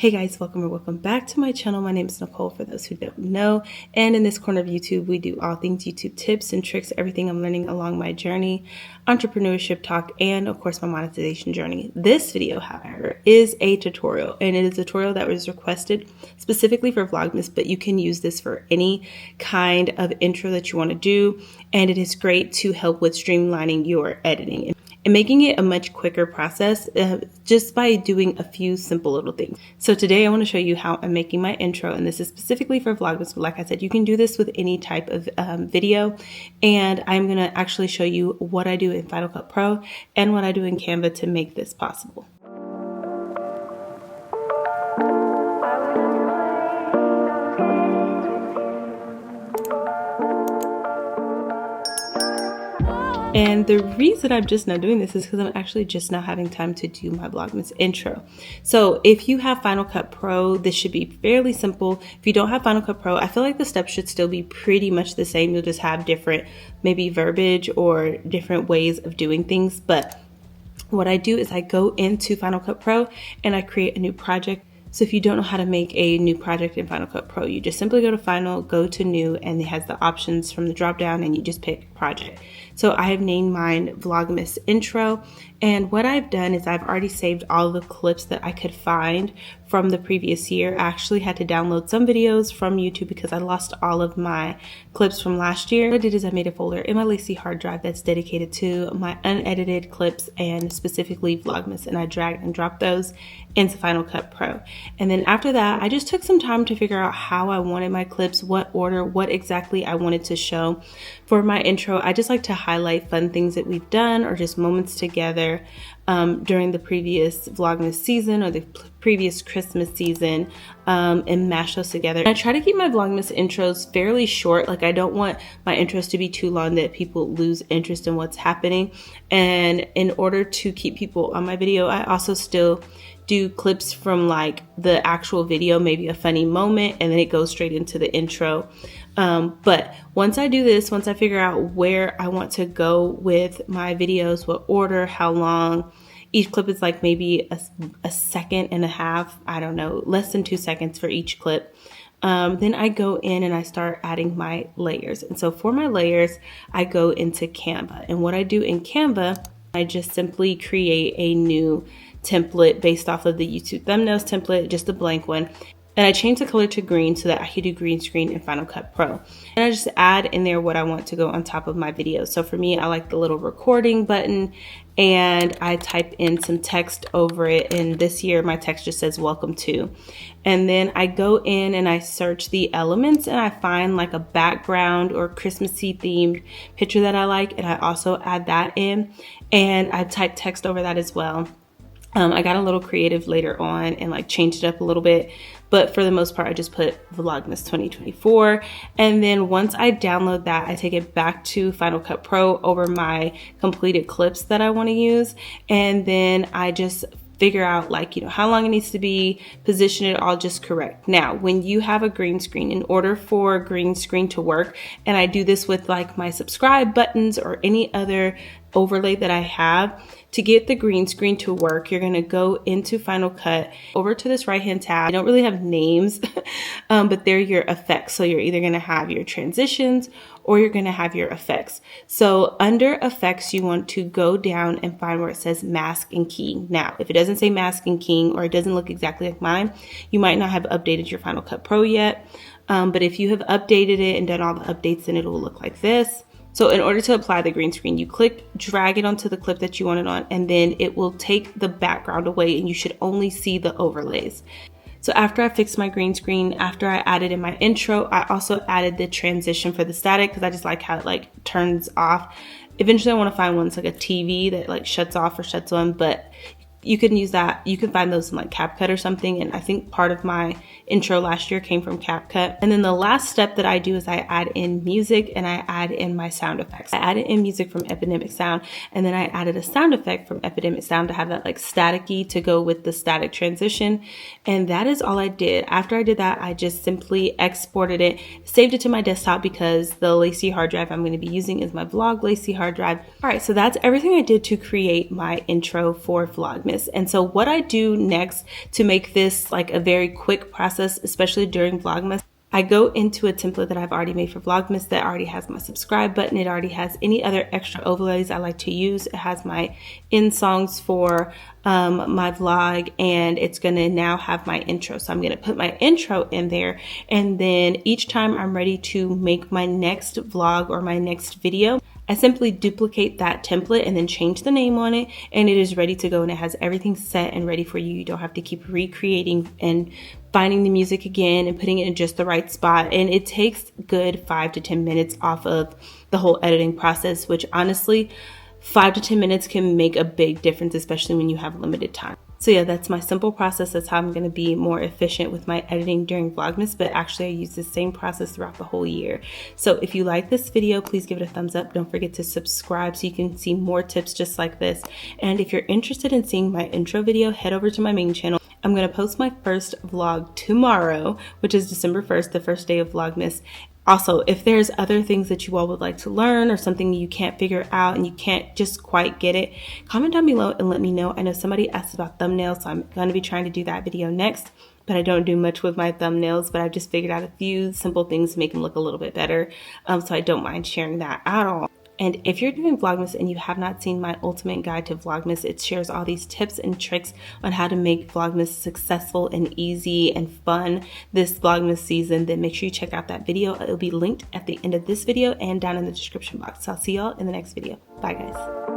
Hey guys, welcome or welcome back to my channel. My name is Nicole for those who don't know. And in this corner of YouTube, we do all things YouTube tips and tricks, everything I'm learning along my journey, entrepreneurship talk, and of course my monetization journey. This video, however, is a tutorial, and it is a tutorial that was requested specifically for Vlogmas, but you can use this for any kind of intro that you want to do. And it is great to help with streamlining your editing and making it a much quicker process just by doing a few simple little things. So today I want to show you how I'm making my intro, and this is specifically for Vlogmas, but like I said, you can do this with any type of video, and I'm going to actually show you what I do in Final Cut Pro and what I do in Canva to make this possible. And the reason I'm just now doing this is because I'm actually just now having time to do my Vlogmas intro. So if you have Final Cut Pro, this should be fairly simple. If you don't have Final Cut Pro, I feel like the steps should still be pretty much the same. You'll just have different maybe verbiage or different ways of doing things. But what I do is I go into Final Cut Pro and I create a new project. So if you don't know how to make a new project in Final Cut Pro, you just simply go to Final, go to New, and it has the options from the drop down, and you just pick Project. So I have named mine Vlogmas Intro, and what I've done is I've already saved all the clips that I could find from the previous year. I actually had to download some videos from YouTube because I lost all of my clips from last year. What I did is I made a folder in my Lacy hard drive that's dedicated to my unedited clips and specifically Vlogmas, and I dragged and dropped those into Final Cut Pro. And then after that, I just took some time to figure out how I wanted my clips, what order, what exactly I wanted to show. For my intro, I just like to highlight fun things that we've done or just moments together during the previous Vlogmas season or the previous Christmas season, and mash those together. And I try to keep my Vlogmas intros fairly short. Like, I don't want my intros to be too long that people lose interest in what's happening. And in order to keep people on my video, I also still do clips from like the actual video, maybe a funny moment, and then it goes straight into the intro. But once I do this, once I figure out where I want to go with my videos, what order, how long, each clip is like maybe a second and a half, I don't know, less than 2 seconds for each clip. Then I go in and I start adding my layers. And so for my layers, I go into Canva. And what I do in Canva, I just simply create a new template based off of the YouTube thumbnails template, just a blank one. And I change the color to green so that I can do green screen in Final Cut Pro. And I just add in there what I want to go on top of my video. So for me, I like the little recording button, and I type in some text over it. And this year my text just says welcome to. And then I go in and I search the elements and I find like a background or Christmassy themed picture that I like. And I also add that in, and I type text over that as well. I got a little creative later on and like changed it up a little bit, but for the most part, I just put Vlogmas 2024. And then once I download that, I take it back to Final Cut Pro over my completed clips that I want to use. And then I just figure out like, how long it needs to be, position it all just correct. Now, when you have a green screen, in order for green screen to work, and I do this with like my subscribe buttons or any other overlay that I have, to get the green screen to work, you're going to go into Final Cut over to this right hand tab. I don't really have names, but they're your effects. So you're either going to have your transitions or you're going to have your effects. So under effects, you want to go down and find where it says mask and keying. Now, if it doesn't say mask and keying, or it doesn't look exactly like mine, you might not have updated your Final Cut Pro yet. But if you have updated it and done all the updates, then it will look like this. So in order to apply the green screen, you drag it onto the clip that you want it on, and then it will take the background away and you should only see the overlays. So after I fixed my green screen, after I added in my intro, I also added the transition for the static because I just like how it like turns off. Eventually I want to find one that's like a TV that like shuts off or shuts on, but you can use that. You can find those in like CapCut or something. And I think part of my intro last year came from CapCut. And then the last step that I do is I add in music and I add in my sound effects. I added in music from Epidemic Sound, and then I added a sound effect from Epidemic Sound to have that like staticky to go with the static transition. And that is all I did. After I did that, I just simply exported it, saved it to my desktop because the Lacy hard drive I'm going to be using is my Vlog Lacy hard drive. All right, so that's everything I did to create my intro for Vlogmas. Vlogmas. And so what I do next to make this like a very quick process, especially during Vlogmas, I go into a template that I've already made for Vlogmas that already has my subscribe button. It already has any other extra overlays I like to use. It has my end songs for my vlog, and it's going to now have my intro. So I'm going to put my intro in there, and then each time I'm ready to make my next vlog or my next video, I simply duplicate that template and then change the name on it, and it is ready to go, and it has everything set and ready for you. You don't have to keep recreating and finding the music again and putting it in just the right spot. And it takes good 5 to 10 minutes off of the whole editing process, which honestly, 5 to 10 minutes can make a big difference, especially when you have limited time. So yeah, that's my simple process. That's how I'm going to be more efficient with my editing during Vlogmas, but actually I use the same process throughout the whole year. So if you like this video, please give it a thumbs up. Don't forget to subscribe so you can see more tips just like this. And if you're interested in seeing my intro video, head over to my main channel. I'm going to post my first vlog tomorrow, which is December 1st, the first day of Vlogmas. Also, if there's other things that you all would like to learn or something you can't figure out and you can't just quite get it, comment down below and let me know. I know somebody asked about thumbnails, so I'm going to be trying to do that video next, but I don't do much with my thumbnails, but I've just figured out a few simple things to make them look a little bit better. So I don't mind sharing that at all. And if you're doing Vlogmas and you have not seen my ultimate guide to Vlogmas, it shares all these tips and tricks on how to make Vlogmas successful and easy and fun this Vlogmas season, then make sure you check out that video. It'll be linked at the end of this video and down in the description box. So I'll see y'all in the next video. Bye guys.